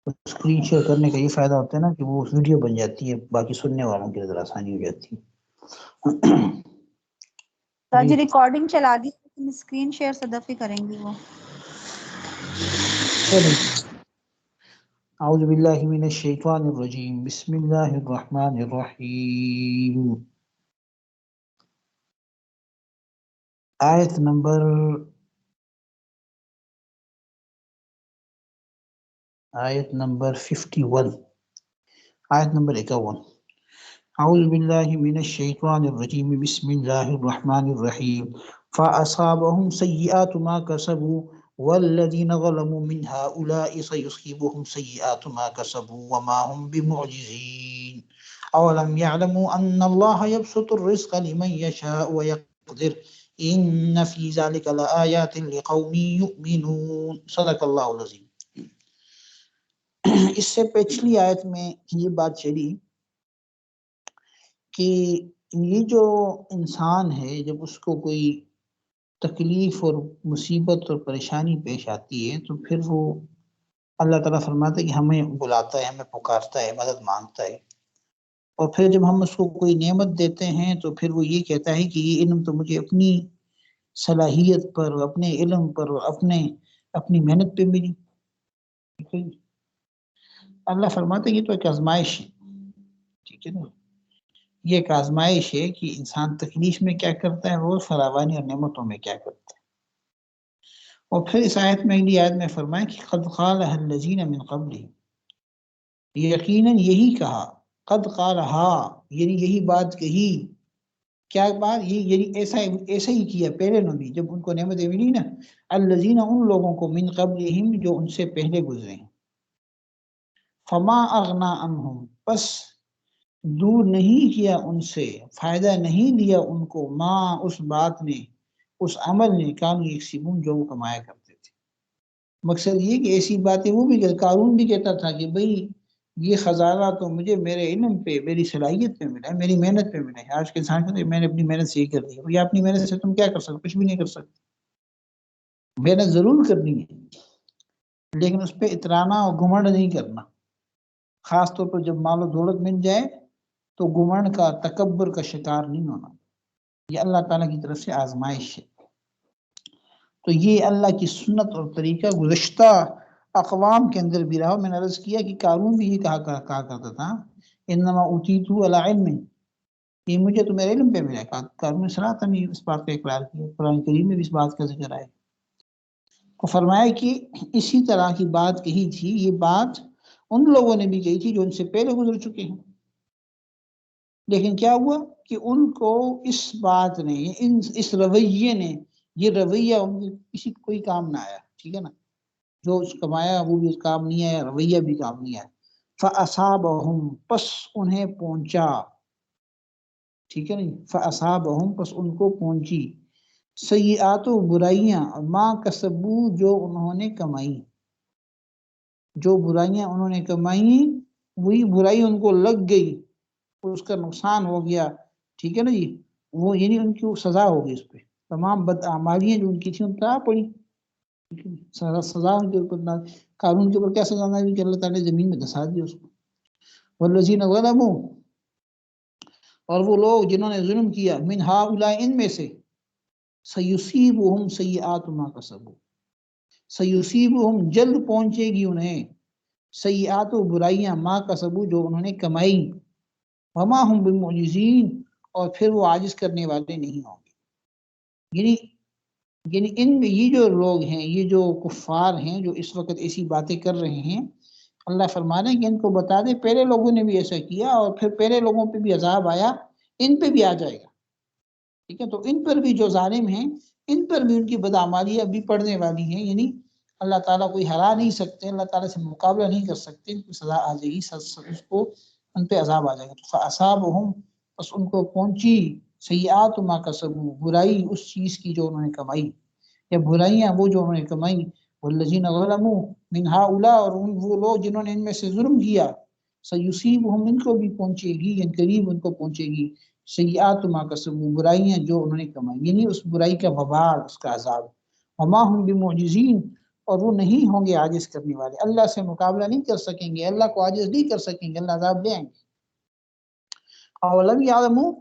Screen share کرنے کا یہ فائدہ ہوتا ہے نا کہ وہ ویڈیو بن جاتی ہے، باقی سننے والوں کے لیے ذرا آسانی ہو جاتی ہے۔ جی ریکارڈنگ چلا دی، اسکرین شیئر صدف ہی کریں گی وہ۔ اعوذ باللہ من الشیطان الرجیم، بسم اللہ الرحمن الرحیم۔ آیت نمبر 51، آیت نمبر 51۔ اعوذ باللہ من الشیطان الرجیم، بسم اللہ الرحمن الرحیم۔ فَأَصَابَهُمْ سَيِّئَاتُ مَا كَسَبُوا وَالَّذِينَ ظَلَمُوا مِنْ هَؤُلَاءِ سَيُصِيبُهُمْ سَيِّئَاتُ مَا كَسَبُوا وَمَا هُمْ بِمُعْجِزِينَ أَوَلَمْ يَعْلَمُوا أَنَّ اللَّهَ يَبْسُطُ الرِّزْقَ لِمَنْ يَشَاءُ وَيَقْدِرُ إِنَّ فِي ذَلِكَ لَآيَاتٍ لِقَوْمٍ يُؤْمِنُونَ۔ صدق اللہ العظیم۔ اس سے پچھلی آیت میں یہ بات چلی کہ یہ جو انسان ہے جب اس کو کوئی تکلیف اور مصیبت اور پریشانی پیش آتی ہے تو پھر وہ اللہ تعالیٰ فرماتا ہے کہ ہمیں بلاتا ہے، ہمیں پکارتا ہے، مدد مانگتا ہے، اور پھر جب ہم اس کو کوئی نعمت دیتے ہیں تو پھر وہ یہ کہتا ہے کہ یہ علم تو مجھے اپنی صلاحیت پر، اپنے علم پر، اپنی محنت پہ ملی۔ اللہ فرماتا ہے یہ تو ایک آزمائش ہے، ٹھیک ہے نا، یہ ایک آزمائش ہے کہ انسان تکلیف میں کیا کرتا ہے اور فراوانی اور نعمتوں میں کیا کرتا ہے۔ اور پھر اس آیت میں، اگلی آیت میں فرمایا کہ قد قالها الذین من قبلہم، یقیناً یہی کہا، قد قالها یعنی یہی بات کہی، کیا بات، یہ یعنی ایسا ہی کیا پہلے نبی جب ان کو نعمتیں ملی نا، الذین ان لوگوں کو، من قبلہم جو ان سے پہلے گزرے ہیں، فما اغنا عنہم پس دور نہیں کیا ان سے، فائدہ نہیں دیا ان کو، ماں اس بات نے، اس عمل نے، کانوا یکسبون جو وہ کمایا کرتے تھے۔ مقصد یہ کہ ایسی باتیں وہ بھی، قارون بھی کہتا تھا کہ بھئی یہ خزانہ تو مجھے میرے علم پہ، میری صلاحیت پہ ملا ہے، میری محنت پہ ملا ہے۔ آج کے انسان کہتے ہیں میں نے اپنی محنت سے ہی کر دی، یا اپنی محنت سے تم کیا کر سکتے؟ کچھ بھی نہیں کر سکتے۔ محنت ضرور کرنی ہے لیکن اس پہ اترانا اور گھمنڈ نہیں کرنا، خاص طور پر جب مال و دولت مل جائے تو گھمنڈ کا، تکبر کا شکار نہیں ہونا۔ یہ اللہ تعالیٰ کی طرف سے آزمائش ہے۔ تو یہ اللہ کی سنت اور طریقہ گزشتہ اقوام کے اندر بھی رہا۔ میں نے عرض کیا کہ قارون بھی یہ کہا کرتا تھا، انما اوتیتہ علی علم، یہ مجھے تو میرے علم پہ ملا۔ قارون نے صراحتاً اس بات کا اقرار کیا، قرآن کریم میں بھی اس بات کا ذکر آیا۔ تو فرمایا کہ اسی طرح کی بات کہی تھی، یہ بات ان لوگوں نے بھی کہی تھی جو ان سے پہلے گزر چکے ہیں، لیکن کیا ہوا کہ ان کو اس بات نے، اس رویے نے، یہ رویہ ان کے کسی کوئی کام نہ آیا، ٹھیک ہے نا، جو کمایا وہ بھی کام نہیں آیا، رویہ بھی کام نہیں آیا۔ فَأَصَابَهُمْ پس انہیں پہنچا، ٹھیک ہے نا، فَأَصَابَهُمْ پس ان کو پہنچی، سیئات و برائیاں، ما کسبو جو انہوں نے کمائی، جو برائیاں انہوں نے کمائی وہی برائی ان کو لگ گئی، اس کا نقصان ہو گیا، ٹھیک ہے نا جی، وہ یعنی ان کی سزا ہوگی، اس پہ تمام بدعمالیاں جو ان کی تھیں ان پر آ پڑی، سزا ان کے اوپر نہ، قانون کے اوپر کیا سزا نہ، کہ اللہ تعالیٰ نے زمین میں دھسا دیا اس کو۔ والذین ظلموا اور وہ لوگ جنہوں نے ظلم کیا، من ہؤلاء ان میں سے، سیصیبہم سیئات ما کسبوا، سیصیبہم جلد پہنچے گی انہیں، سیئات و برائیاں، ما کسبوا جو انہوں نے کمائی، وما ہم بمعجزین اور پھر وہ عاجز کرنے والے نہیں ہوں گے۔ یعنی ان میں یہ جو لوگ ہیں، یہ جو کفار ہیں جو اس وقت ایسی باتیں کر رہے ہیں، اللہ فرما رہے ہیں کہ ان کو بتا دے پہلے لوگوں نے بھی ایسا کیا اور پھر پہلے لوگوں پہ بھی عذاب آیا، ان پہ بھی آ جائے گا، ٹھیک ہے۔ تو ان پر بھی جو ظالم ہیں ان پر بھی ان کی بدعمالیاں بھی پڑنے والی ہیں، یعنی اللہ تعالیٰ کوئی ہرا نہیں سکتے، اللہ تعالیٰ سے مقابلہ نہیں کر سکتے، ان کی سزا آ جائے گی، اس کو ان پہ عذاب آ جائے گا۔ تو فَأَصَابَهُمْ پس ان کو پہنچی، سیئات ما کسبوا برائی اس چیز کی جو انہوں نے کمائی، یا برائیاں وہ جو انہوں نے کمائی، والذین ظلموا من ہؤلاء اور وہ لوگ جنہوں نے ان میں سے ظلم کیا، سیصیبہم ان کو بھی پہنچے گی، یعنی قریب ان کو پہنچے گی، سیئات ما کسبوا برائیاں جو انہوں نے کمائی، یعنی اس برائی کا وبال، اس کا عذاب، وما ہم بمعجزین اور وہ نہیں ہوں گے عاجز کرنے والے، اللہ سے مقابلہ نہیں کر سکیں گے، اللہ کو عاجز نہیں کر سکیں گے، اللہ عذاب لے آئیں گے۔ اولم یعلموا،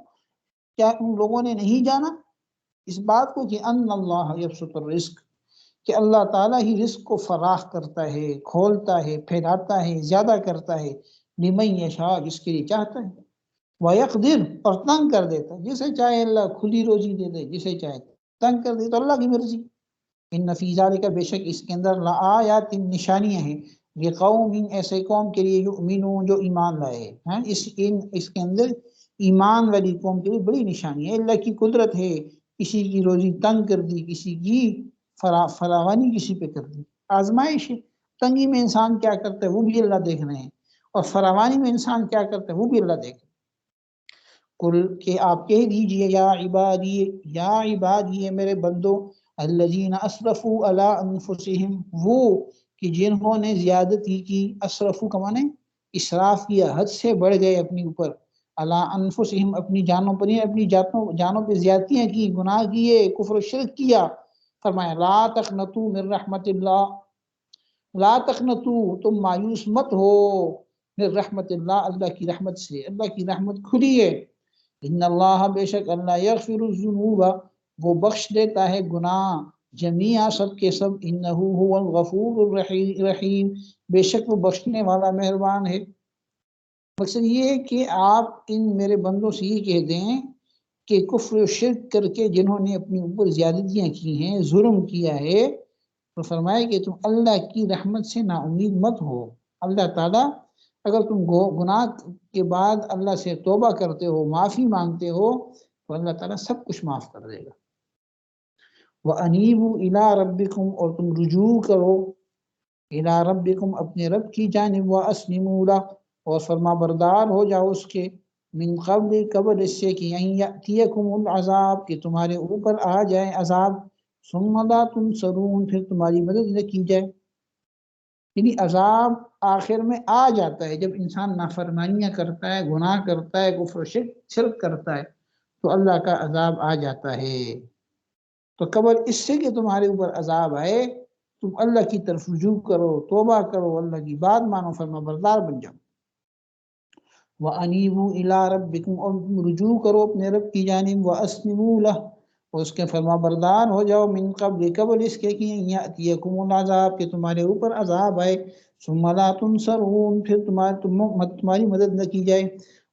کیا ان لوگوں نے نہیں جانا اس بات کو کہ ان اللہ یبسط الرزق، کہ اللہ تعالیٰ ہی رزق کو فراخ کرتا ہے، کھولتا ہے، پھیلاتا ہے، زیادہ کرتا ہے، لمن یشاء، جس کے لیے چاہتا ہے، وَيَقْدِرُ، اور تنگ کر دیتا ہے، جسے چاہے اللہ کھلی روزی دے دے، جسے چاہے تنگ کر دے، تو اللہ کی مرضی۔ ان فی ذالک، بے شک اس کے اندر لآیات، نشانیاں ہیں، لقوم، ایسے قوم کے لیے، یؤمنون، جو ایمان لائے ہیں۔ اس کے اندر ایمان والی قوم کے لیے بڑی نشانی ہے، اللہ کی قدرت ہے، کسی کی روزی تنگ کر دی، کسی کی فراوانی کسی پہ کر دی، آزمائش ہے۔ تنگی میں انسان کیا کرتا ہے وہ بھی اللہ دیکھ رہے ہیں، اور فراوانی میں انسان کیا کرتا ہے وہ بھی اللہ دیکھ رہے ہیں۔ قل، کہ آپ کہہ دیجئے، یا عبادی میرے بندو، الذین اسرفوا علی انفسہم، وہ کہ جنہوں نے زیادتی کی، اسرفو کا معنی اسراف کیا، حد سے بڑھ گئے اپنی اوپر، علی انفسہم، اپنی جانوں پر، اپنی جانوں پہ زیادتیاں کی، گناہ کیے، کفر و شرک کیا۔ فرمایا لا تقنطوا من رحمت اللہ، لا تقنطوا، تم مایوس مت ہو، من رحمت اللہ، اللہ کی رحمت سے، اللہ کی رحمت کھلی ہے۔ ان اللہ، بے شک اللہ، یغفر الذنوب، وہ بخش دیتا ہے گناہ، جمیعا، سب کے سب، انہ هو الغفور الرحیم، بے شک وہ بخشنے والا مہربان ہے۔ مقصد یہ ہے کہ آپ ان میرے بندوں سے یہ کہہ دیں کہ کفر و شرک کر کے جنہوں نے اپنے اوپر زیادتیاں کی ہیں، ظلم کیا ہے، تو فرمائے کہ تم اللہ کی رحمت سے نا امید مت ہو۔ اللہ تعالیٰ، اگر تم گناہ کے بعد اللہ سے توبہ کرتے ہو، معافی مانگتے ہو، تو اللہ تعالیٰ سب کچھ معاف کر دے گا۔ وَأَنِيبُوا إِلَىٰ رَبِّكُمْ، اور تم رجوع کرو، إِلَىٰ رَبِّكُمْ، اپنے رب کی جانب، وَأَسْلِمُوا لَهُ، اور فرما بردار ہو جاؤ اس کے، من قبل، قبل اس سے، کہ أَن يَأْتِيَكُمُ الْعَذَابُ، کہ تمہارے اوپر آ جائے عذاب، ثُمَّ لَا تُنصَرُونَ، پھر تمہاری مدد نہ کی جائے۔ یعنی عذاب آخر میں آ جاتا ہے جب انسان نافرمانیاں کرتا ہے، گناہ کرتا ہے، کفر و شرک کرتا ہے، تو اللہ کا عذاب آ جاتا ہے۔ تو قبل اس سے کہ تمہارے اوپر عذاب آئے، تم اللہ کی طرف رجوع کرو، توبہ کرو، اللہ کی بات مانو، فرما بردار بن جاؤ۔ وَأَنِيبُوا إِلَىٰ رَبِّكُمْ، اور تم رجوع کرو اپنے رب کی جانب، وَأَسْلِمُوا لَهُ، اور اس کے فرما بردار ہو جاؤ، من قبل، قبل اس کے، کہ أَن يَأْتِيَكُمُ الْعَذَابُ، کہ تمہارے اوپر عذاب آئے، ثُمَّ لَا تُنصَرُونَ، پھر تمہاری مدد نہ کی جائے۔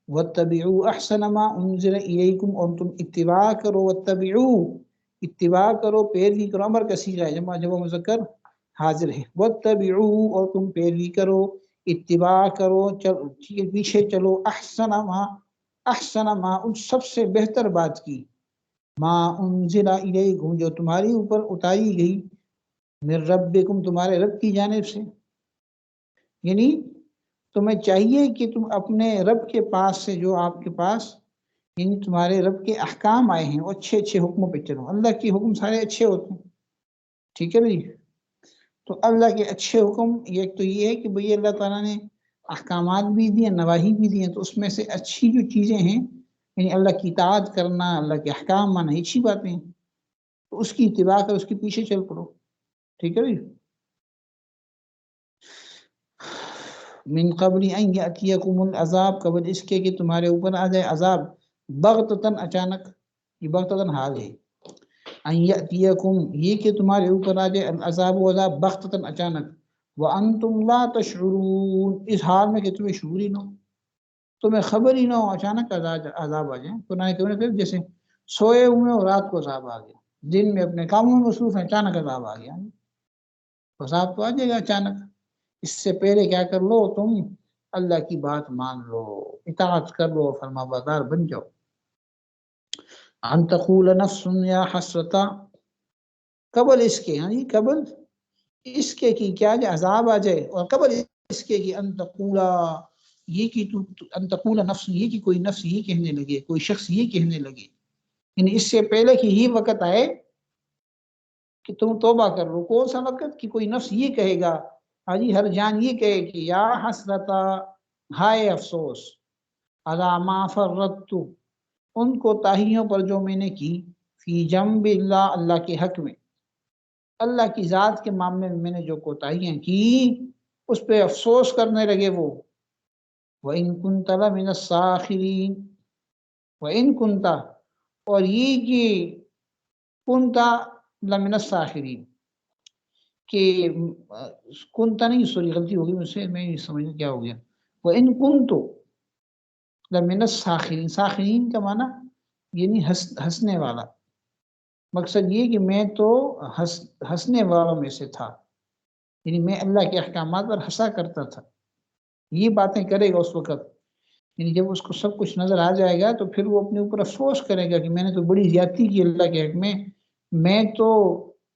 وَاتَّبِعُوا أَحْسَنَ مَا أُنزِلَ إِلَيْكُمْ، اور تم اتباع کرو، وَاتَّبِعُوا، اتباع کرو، پیروی کرو، امر کا صیغہ ہے، جمع مذکر حاضر ہے، وَاتَّبِعُوا، اور تم پیروی کرو، اتباع کرو، پیچھے چلو، احسن ما، ان سب سے بہتر بات کی، ما انزل الیکم، جو تمہاری اوپر اتاری گئی، من ربکم، تمہارے رب کی جانب سے۔ یعنی تمہیں چاہیے کہ تم اپنے رب کے پاس سے، جو آپ کے پاس، یعنی تمہارے رب کے احکام آئے ہیں، وہ اچھے اچھے حکموں پہ چلو۔ اللہ کے حکم سارے اچھے ہوتے ہیں، ٹھیک ہے بھائی؟ تو اللہ کے اچھے حکم، ایک تو یہ ہے کہ بھئی اللہ تعالیٰ نے احکامات بھی دیے، نواہی بھی دیے، تو اس میں سے اچھی جو چیزیں ہیں، یعنی اللہ کی اطاعت کرنا، اللہ کے احکام ماننا، اچھی باتیں ہیں، تو اس کی اتباع کر، اس کے پیچھے چل پڑو، ٹھیک ہے بھائی؟ من قبل ان یاتیکم العذاب، قبل اس کے کہ تمہارے اوپر آ جائے عذاب، بغتتاً، اچانک، یہ بغتتاً حال ہے، ان یاتیکم، یہ کہ تمہارے اوپر آ جائے العذاب، عذاب، بغتتاً، اچانک، وانتم لا تشعرون، اس حال میں کہ تمہیں شعور ہی نہ ہو، تمہیں خبر ہی نہ ہو، اچانک عذاب آ جائیں۔ قرآن کریم میں جیسے سوئے ہوئے اور رات کو عذاب آ گیا، دن میں اپنے کاموں میں مصروف ہیں، اچانک عذاب آ گیا، عذاب تو آ جائے گا اچانک۔ اس سے پہلے کیا کر لو تم، اللہ کی بات مان لو، اطاعت کر لو، فرما بردار بن جاؤ۔ ان تقول نفس یا حسرتا، قبل اس کے، ہاں جی، قبل اس کے کہ کیا عذاب آ جائے، اور قبل اس کے کہ ان تقول، یہ کہ ان تقول نفس، یہ کہ کوئی نفس یہ کہنے لگے، کوئی شخص یہ کہنے لگے، یعنی اس سے پہلے کہ یہ وقت آئے کہ تم توبہ کر لو، کون سا وقت کہ کوئی نفس یہ کہے گا، ہاں جی، ہر جان یہ کہے کہ یا حسرتا، ہائے افسوس، علی ما فرطت، ان کو تاہیوں پر جو میں نے کی، فی جنب اللہ، اللہ کے حق میں، اللہ کی ذات کے معاملے میں نے جو کوتاہیاں کی اس پہ افسوس کرنے لگے وہ وَإِن كُنتَ لَمِنَ السَّاخِرِينَ وَإِن كُنتَ اور یہ کہ کنتا لمن الساخرین کہ کنتا نہیں سوری غلطی ہوگی مجھ سے میں نہیں سمجھا کیا ہو گیا وَإِن كُنتُ لمن الساخرین ساخرین کا معنی یعنی ہنسنے والا مقصد یہ کہ میں تو ہنسنے والوں میں سے تھا یعنی میں اللہ کے احکامات پر ہنسا کرتا تھا یہ باتیں کرے گا اس وقت یعنی جب اس کو سب کچھ نظر آ جائے گا تو پھر وہ اپنے اوپر افسوس کرے گا کہ میں نے تو بڑی زیادتی کی اللہ کے حق میں تو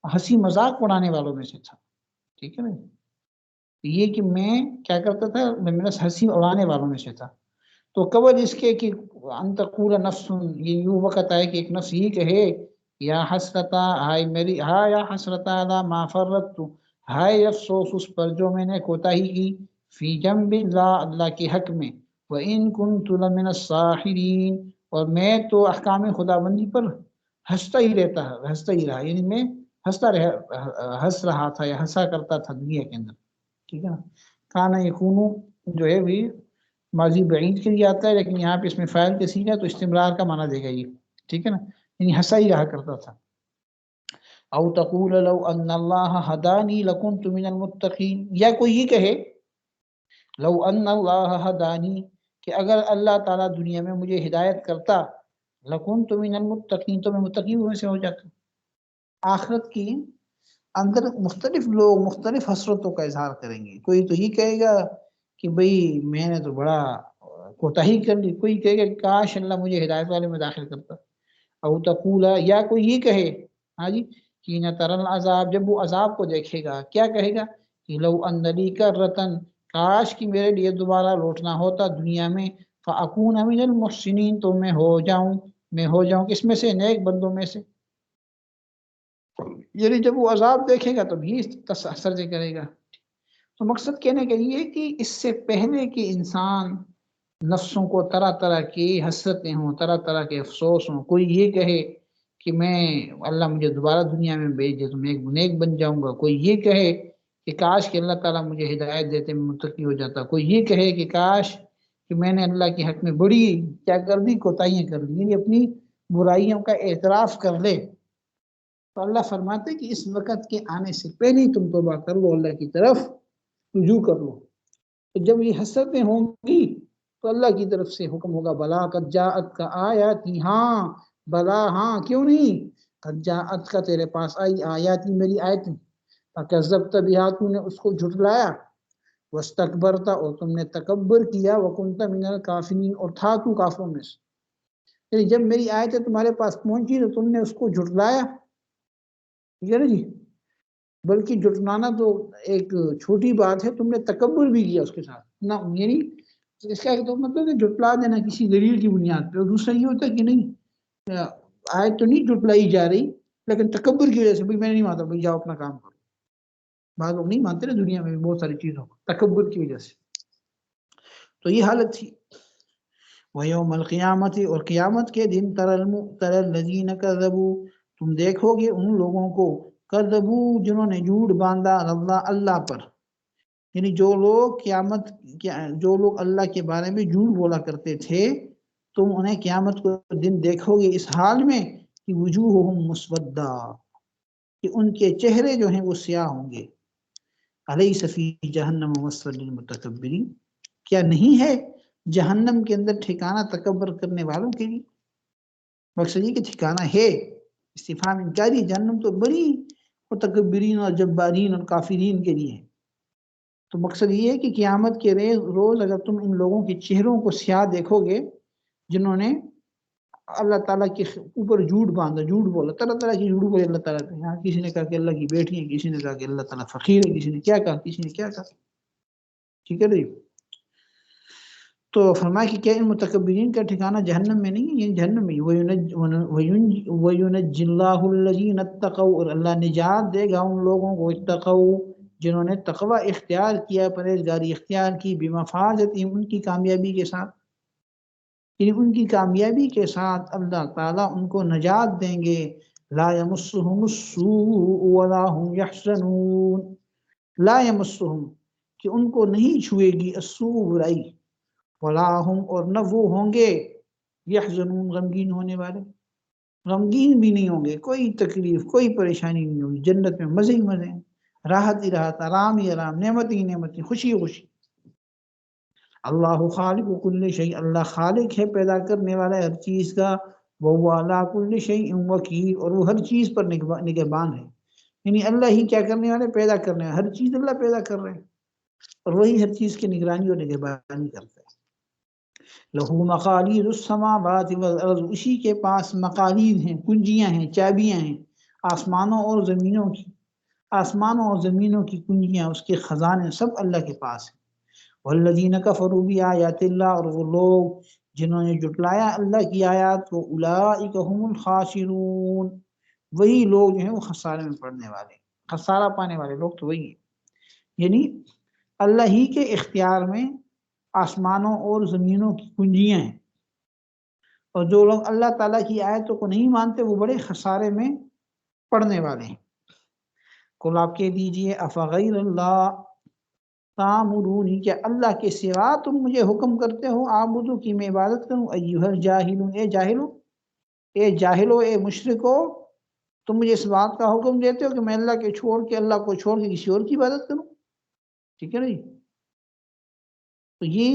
ہنسی مذاق اڑانے والوں میں سے تھا ٹھیک ہے نا یہ کہ میں کیا کرتا تھا میں ہنسی اڑانے والوں میں سے تھا تو قبل اس کے کہ ان تقول نفس یہ یوں وقت آئے کہ ایک نفس یہ کہے یا حسرتا ہائے میری ہاں یا حسرتا علی ما فرطت ہائے افسوس اس پر جو میں نے کوتاہی کی فی جنب اللہ اللہ کے حق میں وَإِن كُنتُ لَمِنَ السَّاخِرِينَ اور میں تو احکام خدا بندی پر ہنستا ہی رہا یعنی میں ہنس رہا تھا یا ہنسا کرتا تھا دنیا کے اندر ٹھیک ہے نا کانا یکونو جو ہے بھی ماضی بعید کے لیے آتا ہے لیکن یہاں پہ اس میں فاعل کے سیغہ تو استمرار کا معنی دے گا یہ ٹھیک ہے نا یعنی ہنسا ہی رہا کرتا تھا او تقول لو ان اللہ ہدانی لکنت من المتقین یا کوئی یہ کہے لو ان اللہ ہدانی کہ اگر اللہ تعالیٰ دنیا میں مجھے ہدایت کرتا لکنت من المتقین تو میں متقین میں سے ہو جاتا آخرت کی اندر مختلف لوگ مختلف حسرتوں کا اظہار کریں گے کوئی تو یہ کہے گا کہ بھئی میں نے تو بڑا کوتاہی کر لی کوئی کہے گا کہ کاش اللہ مجھے ہدایت والے میں داخل کرتا او تقولا یا کوئی یہ کہے ہاں جی کہ نہ ترل عذاب جب وہ عذاب کو دیکھے گا کیا کہے گا کہ لو ان لی کرتن کاش کہ میرے لیے دوبارہ لوٹنا ہوتا دنیا میں فاکون من المحسنین تو میں ہو جاؤں کس میں سے نیک بندوں میں سے یعنی جب وہ عذاب دیکھے گا تو بھی سرجے کرے گا تو مقصد کہنے کا یہ ہے کہ اس سے پہلے کہ انسان نفسوں کو طرح طرح کی حسرتیں ہوں طرح طرح کے افسوس ہوں کوئی یہ کہے کہ میں اللہ مجھے دوبارہ دنیا میں بھیج دے تو میں ایک نیک بن جاؤں گا کوئی یہ کہے کہ کاش کہ اللہ تعالیٰ مجھے ہدایت دیتے میں متقی ہو جاتا کوئی یہ کہے کہ کاش کہ میں نے اللہ کے حق میں بڑی کیا کر دی کوتاہیاں کر دی یعنی اپنی برائیوں کا اعتراف کر لے تو اللہ فرماتے کہ اس وقت کے آنے سے پہلے تم توبہ کر لو اللہ کی طرف رجوع کر لو تو جب یہ حسرتیں ہوں گی تو اللہ کی طرف سے حکم ہوگا بلا قد جاءت کا آیاتی ہاں بلا ہاں کیوں نہیں قد جاءت کا تیرے پاس آئی آیاتی میری آیتیں فکذبت بہا تو نے اس کو جھٹلایا واستکبرت اور تم نے تکبر کیا وکنت من الکافرین اور تھا تو کافروں میں سے یعنی جب میری آیتیں تمہارے پاس پہنچی تو تم نے اس کو جھٹلایا ٹھیک ہے نا جی بلکہ جھٹلانا تو ایک چھوٹی بات ہے تم نے تکبر بھی کیا اس کے ساتھ نہ یعنی اس کا تو مطلب ہے جھٹلا دینا کسی دلیل کی بنیاد پہ اور دوسرا یہ ہوتا ہے کہ نہیں آیت تو نہیں جھٹلائی جا رہی لیکن تکبر کی وجہ سے بھائی میں نہیں مانتا بھائی جاؤ اپنا کام کرو بعض لوگ نہیں مانتے نا دنیا میں بہت ساری چیزوں تکبر کی وجہ سے تو یہ حالت تھی وَيَوْمَ الْقِيَامَةِ اور قیامت کے دن تَرَى الَّذِينَ كَذَّبُوا تم دیکھو گے ان لوگوں کو کذبوا جنہوں نے جھوٹ باندھا اللہ پر یعنی جو لوگ اللہ کے بارے میں جھوٹ بولا کرتے تھے تم انہیں قیامت کو دن دیکھو گے اس حال میں کہ وجوہہم مسودہ کہ ان کے چہرے جو ہیں وہ سیاہ ہوں گے الیس فی جہنم مثوی للمتکبرین کیا نہیں ہے جہنم کے اندر ٹھکانہ تکبر کرنے والوں کے لیے مقصد یہ کہ ٹھکانہ ہے استفہام انکاری جہنم تو بڑی متکبرین اور جبارین اور کافرین کے لیے ہے تو مقصد یہ ہے کہ قیامت کے روز اگر تم ان لوگوں کے چہروں کو سیاہ دیکھو گے جنہوں نے اللہ تعالیٰ کے اوپر جھوٹ باندھا جھوٹ بولا طرح طرح کی جھوٹ بولے اللہ تعالیٰ پہ یہاں کسی نے کہا کہ اللہ کی بیٹی ہے کسی نے کہا کہ اللہ تعالیٰ فقیر ہے کسی نے کیا کہا ٹھیک ہے نا تو فرمایا کہ کیا ان متکبرین کا ٹھکانہ جہنم میں نہیں ہے یہ جہنم میں وَيُنَجِّ اللَّهُ الَّذِينَ اتَّقَوْا اور اللہ نجات دے گا ان لوگوں کو اتقوا جنہوں نے تقوی اختیار کیا پرہیزگاری اختیار کی بمفازتہم ان کی کامیابی کے ساتھ یعنی ان کی کامیابی کے ساتھ اللہ تعالیٰ ان کو نجات دیں گے لا یمسہم السوء ولا هم یحزنون، لا یمسہم کہ ان کو نہیں چھوئے گی السوء برائی، ولا هم اور نہ وہ ہوں گے یحزنون غمگین ہونے والے، غمگین بھی نہیں ہوں گے، کوئی تکلیف کوئی پریشانی نہیں ہوگی، جنت میں مزے ہی مزے ہیں، راحت ہی راحت، آرام ہی آرام، نعمت ہی نعمت، خوشی ہی خوشی۔ اللہ خالق کل شیء، اللہ خالق ہے پیدا کرنے والا ہے ہر چیز کا، وہ علی کل شیء وکیل، اور وہ ہر چیز پر نگہبان ہے، یعنی اللہ ہی کیا کرنے والے، پیدا کرنے والے، ہر چیز اللہ پیدا کر رہے ہیں اور وہی ہر چیز کی نگرانی اور نگہبانی کرتا ہے۔ لہو مقالید السماوات والارض، اسی کے پاس مقالید ہیں، کنجیاں ہیں، چابیاں ہیں آسمانوں اور زمینوں کی، آسمانوں اور زمینوں کی کنجیاں، اس کے خزانے سب اللہ کے پاس ہیں۔ والذین کفروا بآیات اللہ، اور وہ لوگ جنہوں نے جھٹلایا اللہ کی آیات کو، اولئک هم الخاسرون، وہی لوگ جو ہیں وہ خسارے میں پڑنے والے، خسارہ پانے والے لوگ تو وہی ہیں، یعنی اللہ ہی کے اختیار میں آسمانوں اور زمینوں کی کنجیاں ہیں، اور جو لوگ اللہ تعالیٰ کی آیتوں کو نہیں مانتے وہ بڑے خسارے میں پڑنے والے ہیں۔ قل آپ کہہ دیجئے افغیر اللہ تامرونی، کیا اللہ کے سوا تم مجھے حکم کرتے ہو اعبدو کی میں عبادت کروں، ایھا الجاہلون، اے جاہلو اے مشرکو، تم مجھے اس بات کا حکم دیتے ہو کہ میں اللہ کو چھوڑ کے کسی اور کی عبادت کروں، ٹھیک ہے نا جی؟ تو یہ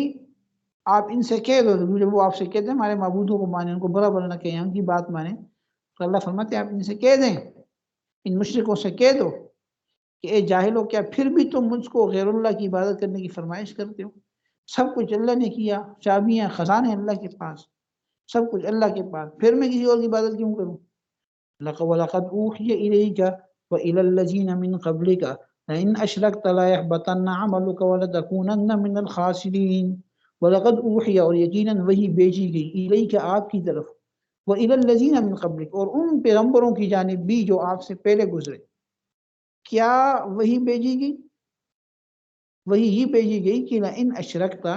آپ ان سے کہہ دو، جب وہ آپ سے کہتے ہیں ہمارے معبودوں کو مانیں، ان کو برا برا نہ کہیں، ان کی بات مانیں، تو اللہ فرماتے ہیں آپ ان سے کہہ دیں، ان مشرکوں سے کہہ دو کہ اے جاہلو، کیا پھر بھی تم مجھ کو غیر اللہ کی عبادت کرنے کی فرمائش کرتے ہو؟ سب کچھ اللہ نے کیا، چابیاں خزانے اللہ کے پاس، سب کچھ اللہ کے پاس، پھر میں کسی اور کی عبادت کیوں کروں؟ وَلَقَدْ أُوحِيَ إِلَيْكَ وَإِلَى الَّذِينَ مِنْ قَبْلِكَ لَئِنْ أَشْرَكْتَ لَيَحْبَطَنَّ عَمَلُكَ وَلَتَكُونَنَّ مِنَ الْخَاسِرِينَ۔ وَلَقَدْ أُوحِيَ، اور یقیناً وہی بھیجی گئی، إِلَيْكَ آپ کی طرف، وَإِلَى الَّذِينَ مِنْ قَبْلِكَ اور ان پیغمبروں کی جانب بھی جو آپ سے پہلے گزرے۔ کیا وہی بھیجی گئی؟ وہی ہی بھیجی گئی کہ لَإِنْ أَشْرَكْتَ،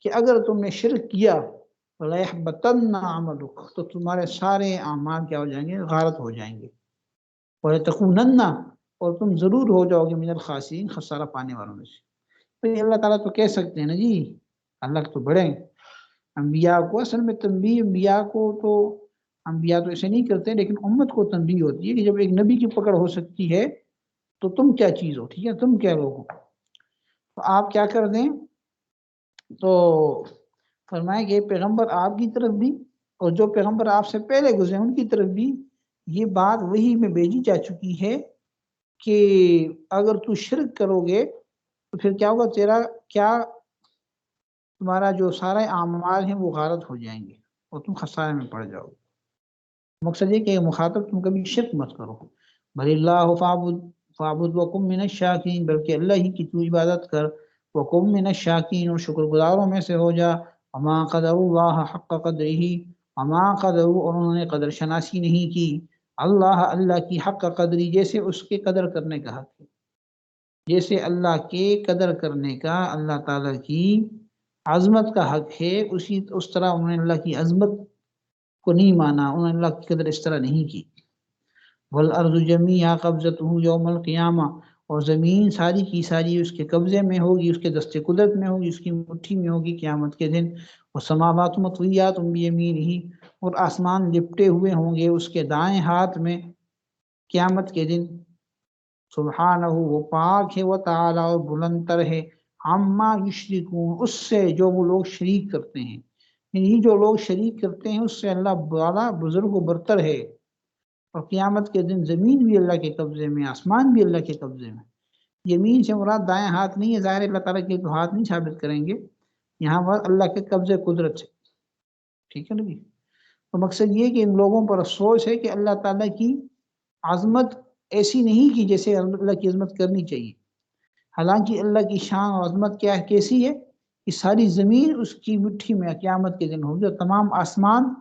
کہ اگر تم نے شرک کیا، لَيَحْبَطَنَّ عَمَلُكَ تو تمہارے سارے اعمال کیا ہو جائیں گے، غارت ہو جائیں گے، وَلَتَكُونَنَّ اور تم ضرور ہو جاؤ گے، من الخاسرین خسارہ پانے والوں میں سے۔ تو اللہ تعالیٰ تو کہہ سکتے ہیں نا جی، اللہ تو بڑے ہیں، انبیاء کو اصل میں تنبیہ، انبیاء کو تو انبیاء تو ایسے نہیں کرتے، لیکن امت کو تنبیہ ہوتی ہے کہ جب ایک نبی کی پکڑ ہو سکتی ہے تو تم کیا چیز ہو، ٹھیک ہے، تم کیا لوگ ہو، تو آپ کیا کر دیں، تو فرمائے کہ پیغمبر آپ کی طرف بھی اور جو پیغمبر آپ سے پہلے گزرے ان کی طرف بھی یہ بات وہی میں بھیجی جا چکی ہے کہ اگر تو شرک کرو گے تو پھر کیا ہوگا، تمہارا جو سارے اعمال ہیں وہ غارت ہو جائیں گے اور تم خسارے میں پڑ جاؤ گے۔ مقصد یہ کہ مخاطب تم کبھی شرک مت کرو، بھل اللہ فاعبد وکم من الشاکرین، بلکہ اللہ ہی کی تو عبادت کر، وکم من الشاکرین اور شکر گزاروں میں سے ہو جا، وما قدر اللہ حق قدرہ، وما قدر اور انہوں نے قدر شناسی نہیں کی، اللہ کی حق قدری، جیسے اس کے قدر کرنے کا حق ہے، جیسے اللہ کے قدر کرنے کا اللہ تعالیٰ کی عظمت کا حق ہے، اس طرح انہوں نے اللہ کی عظمت کو نہیں مانا، انہوں نے اللہ کی قدر اس طرح نہیں کی۔ والارض جمیعا قبضتہ یوم القیامہ، اور زمین ساری کی ساری اس کے قبضے میں ہوگی، اس کے دست قدرت میں ہوگی، اس کی مٹھی میں ہوگی قیامت کے دن۔ والسماوات مطویات بیمینہ، اور آسمان لپٹے ہوئے ہوں گے اس کے دائیں ہاتھ میں قیامت کے دن۔ سبحانہ، وہ پاک ہے، وتعالی اور بلند تر ہے، عما یشرکون، اس سے جو وہ لوگ شریک کرتے ہیں، یعنی جو لوگ شریک کرتے ہیں اس سے اللہ بالا بزرگ و برتر ہے۔ اور قیامت کے دن زمین بھی اللہ کے قبضے میں، آسمان بھی اللہ کے قبضے میں۔ یمین سے مراد دائیں ہاتھ نہیں ہے، ظاہر اللہ تعالیٰ کے تو ہاتھ نہیں ثابت کریں گے، یہاں پر اللہ کے قبضے قدرت سے، ٹھیک ہے نا جی؟ تو مقصد یہ کہ ان لوگوں پر افسوس ہے کہ اللہ تعالیٰ کی عظمت ایسی نہیں کی جیسے اللہ کی عظمت کرنی چاہیے، حالانکہ اللہ کی شان اور عظمت کیا کیسی ہے کہ ساری زمین اس کی مٹھی میں قیامت کے دن ہوگی، اور تمام آسمان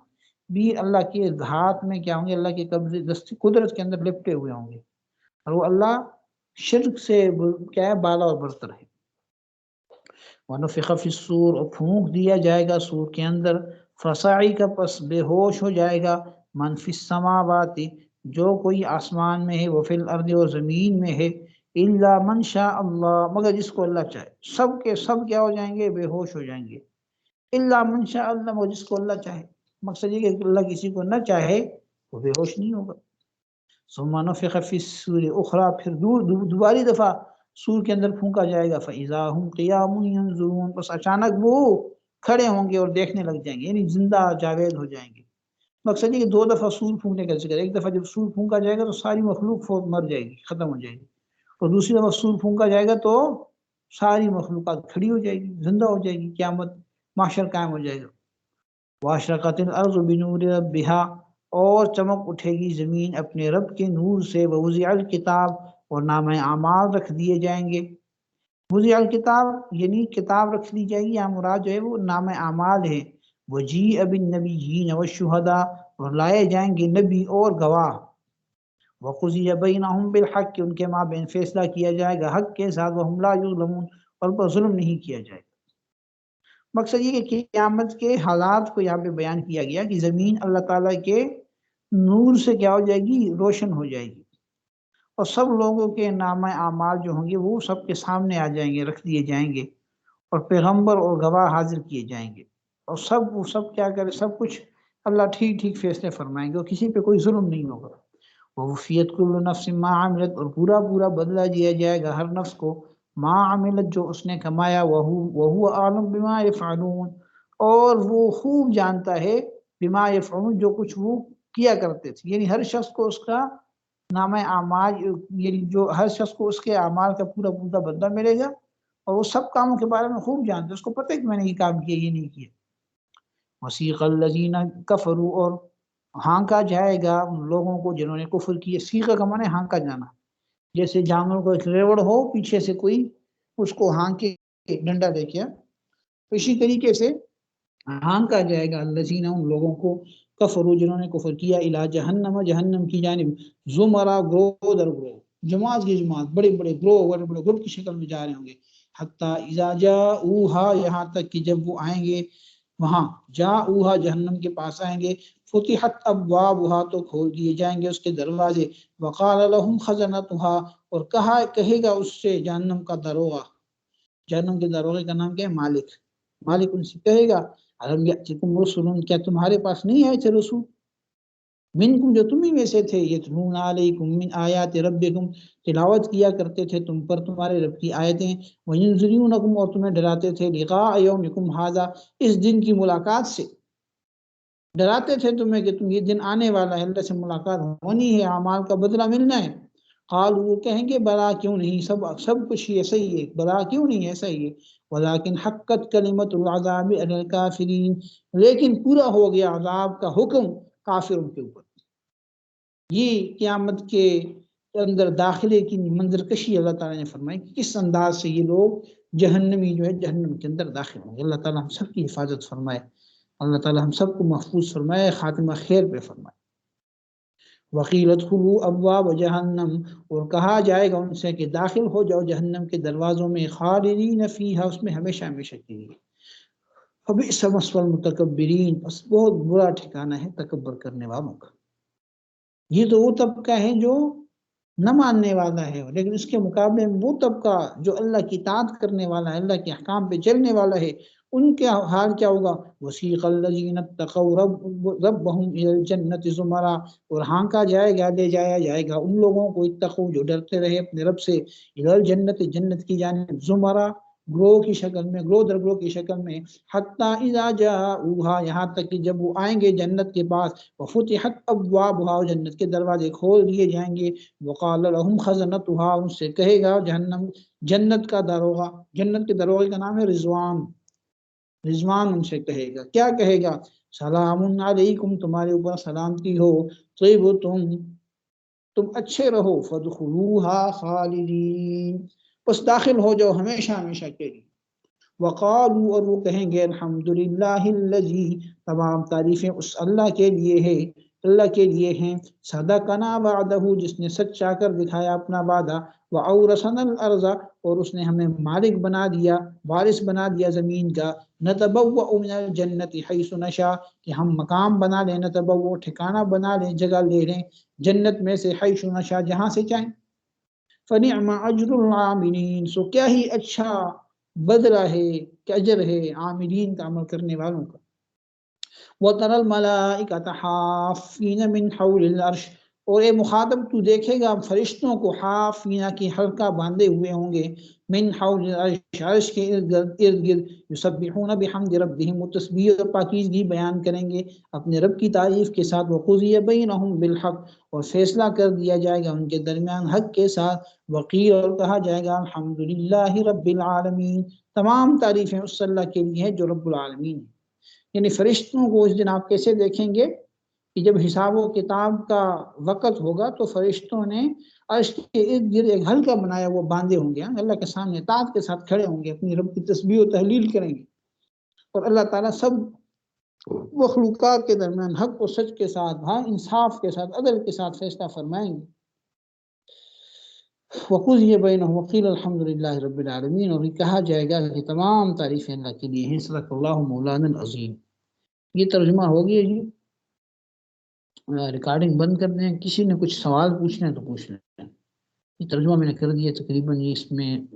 بھی اللہ کے ہاتھ میں کیا ہوں گے، اللہ کے قبضے دست قدرت کے اندر لپٹے ہوئے ہوں گے، اور وہ اللہ شرک سے کیا ہے، بالا اور برتر ہے۔ وَنُفِخَ فِي الصُّورِ، اور پھونک دیا جائے گا سور کے اندر، فَصَعِقَ، پس بے ہوش ہو جائے گا، مَن فِی السَّمَاوَاتِ، جو کوئی آسمان میں ہے وہ فی الارض اور زمین میں ہے الا من شاء اللہ مگر جس کو اللہ چاہے سب کے سب کیا ہو جائیں گے بے ہوش ہو جائیں گے الا من شاء اللہ مگر جس کو اللہ چاہے مقصد یہ کہ اللہ کسی کو نہ چاہے وہ بے ہوش نہیں ہوگا ثم نفخ فی الصور اخرى پھر دوباری دفعہ سور کے اندر پھونکا جائے گا فاذا هم قیام ينظرون بس اچانک وہ کھڑے ہوں گے اور دیکھنے لگ جائیں گے یعنی زندہ جاوید ہو جائیں گے مقصد یہ کہ دو دفعہ سور پھونکنے کا ذکر ہے ایک دفعہ جب سور پھونکا جائے گا تو ساری مخلوق مر جائے گی ختم ہو جائے گی اور دوسری دفعہ سور پھونکا جائے گا تو ساری مخلوقات کھڑی ہو جائے گی زندہ ہو جائے گی قیامت محشر قائم ہو جائے گا واشرقت الارض بنور ربها اور چمک اٹھے گی زمین اپنے رب کے نور سے ووضع الکتاب اور نامہ اعمال رکھ دیے جائیں گے وضع الکتاب یعنی کتاب رکھ دی جائے گی یا مراد جو ہے وہ نامہ اعمال ہے وجیء بالنبیین والشہداء اور لائے جائیں گے نبی اور گواہ وقضی بینہم بالحق ان کے مابین فیصلہ کیا جائے گا حق کے ساتھ وہم لا یظلمون اور پر ظلم نہیں کیا جائے گا مقصد یہ کہ قیامت کے حالات کو یہاں پہ بیان کیا گیا کہ زمین اللہ تعالیٰ کے نور سے کیا ہو جائے گی روشن ہو جائے گی اور سب لوگوں کے نامہ اعمال جو ہوں گے وہ سب کے سامنے آ جائیں گے رکھ دیے جائیں گے اور پیغمبر اور گواہ حاضر کیے جائیں گے اور سب کیا کرے سب کچھ اللہ ٹھیک ٹھیک فیصلے فرمائیں گے اور کسی پہ کوئی ظلم نہیں ہوگا ووفیت کل نفس ما عملت اور پورا بدلہ دیا جائے گا ہر نفس کو ما عملت جو اس نے کمایا وہو عالم بما یفعلون اور وہ خوب جانتا ہے بما یفعلون جو کچھ وہ کیا کرتے تھے یعنی ہر شخص کو اس کا نامہ اعمال یعنی جو ہر شخص کو اس کے اعمال کا پورا بدلہ ملے گا اور وہ سب کاموں کے بارے میں خوب جانتے اس کو پتہ ہے کہ میں نے یہ کام کیا یہ نہیں کیا وسیق الذین کفروا اور ہانکا جائے گا ان لوگوں کو جنہوں نے کفر کیا سیقہ کا معنی ہانکا جانا جیسے جانوروں کو ایک ریوڑ ہو پیچھے سے کوئی اس کو ہانکے ڈنڈا دے کیا اسی طریقے سے ہانکا جائے گا الذین ان لوگوں کو کفروا جنہوں نے کفر کیا الی جہنم جہنم کی جانب زمرہ گروہ در گروہ جماعت کی جماعت بڑے بڑے گروپ کی شکل میں جا رہے ہوں گے حتی اذا جاؤہا یہاں تک کہ جب وہ آئیں گے وہاں جاؤہا جہنم کے پاس آئیں گے فتحت ابوابہا تو کھول دیے جائیں گے اس کے دروازے وقال لهم خزنتها اور کہے گا اس سے جہنم کا دروغہ جہنم کے دروغے کا نام کیا ہے مالک ان سے کہے گا الم یاتکم رسل کیا تمہارے پاس نہیں آئے تھے رسول منکم جو تم ہی میں سے تھے یتلون علیکم من آیات ربکم تلاوت کیا کرتے تھے تم پر تمہارے رب کی آیتیں وینذرونکم اور تمہیں ڈراتے تھے لقاء یومکم ھذا اس دن کی ملاقات سے ڈراتے تھے تمہیں کہ تم یہ دن آنے والا ہے اللہ سے ملاقات ہونی ہے اعمال کا بدلہ ملنا ہے قالوا وہ کہیں گے بلا کیوں نہیں سب کچھ ایسا ہی ہے بلا کیوں نہیں ایسا ہی ہے ولكن حقت کلمۃ العذاب علی الکافرین لیکن پورا ہو گیا عذاب کا حکم کافروں کے اوپر یہ قیامت کے اندر داخلے کی منظر کشی اللہ تعالیٰ نے فرمائی کہ کس انداز سے یہ لوگ جہنمی جو ہے جہنم کے اندر داخل ہوں گے اللہ تعالیٰ ہم سب کی حفاظت فرمائے اللہ تعالیٰ ہم سب کو محفوظ فرمائے خاتمہ خیر پہ فرمائے وقیل ادخلوا ابواب جہنم اور کہا جائے گا ان سے کہ داخل ہو جاؤ جہنم کے دروازوں میں خالدین فیہا اس میں ہمیشہ ہمیشہ کے لیے فبئس مثوى المتکبرین بس بہت برا ٹھکانہ ہے تکبر کرنے والوں کا یہ تو وہ طبقہ ہے جو نہ ماننے والا ہے لیکن اس کے مقابلے میں وہ طبقہ جو اللہ کی اطاعت کرنے والا ہے اللہ کے احکام پہ چلنے والا ہے ان کے حال کیا ہوگا وسیق الذین اتقوا ربهم الی الجنۃ زمرا اور ہانکا جائے گا لے جایا جائے گا ان لوگوں کو اتقوا جو ڈرتے رہے اپنے رب سے الی الجنۃ جنت کی جانب زمرا گروہ کی شکل میں گروہ در گروہ کی شکل میں حتی اذا جاؤہا یہاں تک کہ جب وہ آئیں گے جنت کے پاس وفتحت ابوابہا جنت کے دروازے کھول دیے جائیں گے وقال لهم خزنتها ان سے کہے گا جہنم جنت کا داروغہ جنت کے داروغے کا نام ہے رضوان ان سے کہے گا کیا کہے گا سلام علیکم تمہارے اوپر سلامتی ہو تم اچھے رہو فادخلوها خالدین بس داخل ہو جاؤ ہمیشہ ہمیشہ کے لیے وقالوا اور وہ کہیں گے الحمدللہ الذی تمام تعریفیں اس اللہ کے لیے ہے اللہ کے لیے ہیں، صدقنا وعدہ، جس نے سچا کر دکھایا اپنا وعدہ، وَأَوْرَثَنَا الْأَرْضَ، اور اس نے ہمیں مالک بنا دیا، وارث بنا دیا زمین کا، نَتَبَوَّأُ مِنَ الْجَنَّةِ حَيْثُ نَشَاء، کہ ہم مقام بنا لیں، نتبوء ٹھکانہ بنا لیں، جگہ لے لیں جنت میں سے، حیث نشاء جہاں سے چاہیں، فَنِعْمَ أَجْرُ الْعَامِلِينَ، سو کیا ہی اچھا بدلہ ہے، کہ اجر ہے عاملین کا، عمل کرنے والوں کا۔ وَتَرَى الْمَلَائِكَةَ حَافِّينَ مِنْ حَوْلِ الْعَرْشِ، اور اے مخاطب تو دیکھے گا فرشتوں کو، حافینہ کی حلقہ باندھے ہوئے ہوں گے، من حول العرش، عرش کے ارد گرد، یسبحون بحمد ربہم، وہ تسبیح اور پاکیزگی بیان کریں گے اپنے رب کی تعریف کے ساتھ، وقضی بینہم بالحق، اور فیصلہ کر دیا جائے گا ان کے درمیان حق کے ساتھ، وقیل، اور کہا جائے گا الحمدللہ رب العالمین، تمام تعریفیں اس اللہ کے لیے ہیں جو رب العالمین ہے۔ یعنی فرشتوں کو اس دن آپ کیسے دیکھیں گے کہ جب حساب و کتاب کا وقت ہوگا تو فرشتوں نے عرش کے ارد گرد ایک حلقہ بنایا، وہ باندھے ہوں گے، اللہ کے سامنے اطاعت کے ساتھ کھڑے ہوں گے، اپنی رب کی تسبیح و تحلیل کریں گے، اور اللہ تعالیٰ سب مخلوقات کے درمیان حق و سچ کے ساتھ، ہاں انصاف کے ساتھ، عدل کے ساتھ فیصلہ فرمائیں گے۔ وَقُضِيَ بَيْنَهُمْ وَقِيلَ الْحَمْدُ لِلَّهِ رَبِّ الْعَالَمِينَ، اور یہ کہا جائے گا کہ تمام تعریفیں اللہ کے لیے ہیں۔ صدق اللہ مولانا العظیم۔ یہ ترجمہ ہو گیا جی، ریکارڈنگ بند کر دیں، کسی نے کچھ سوال پوچھنا ہے تو پوچھ لیں۔ یہ ترجمہ میں نے کر دیا تقریباً، اس میں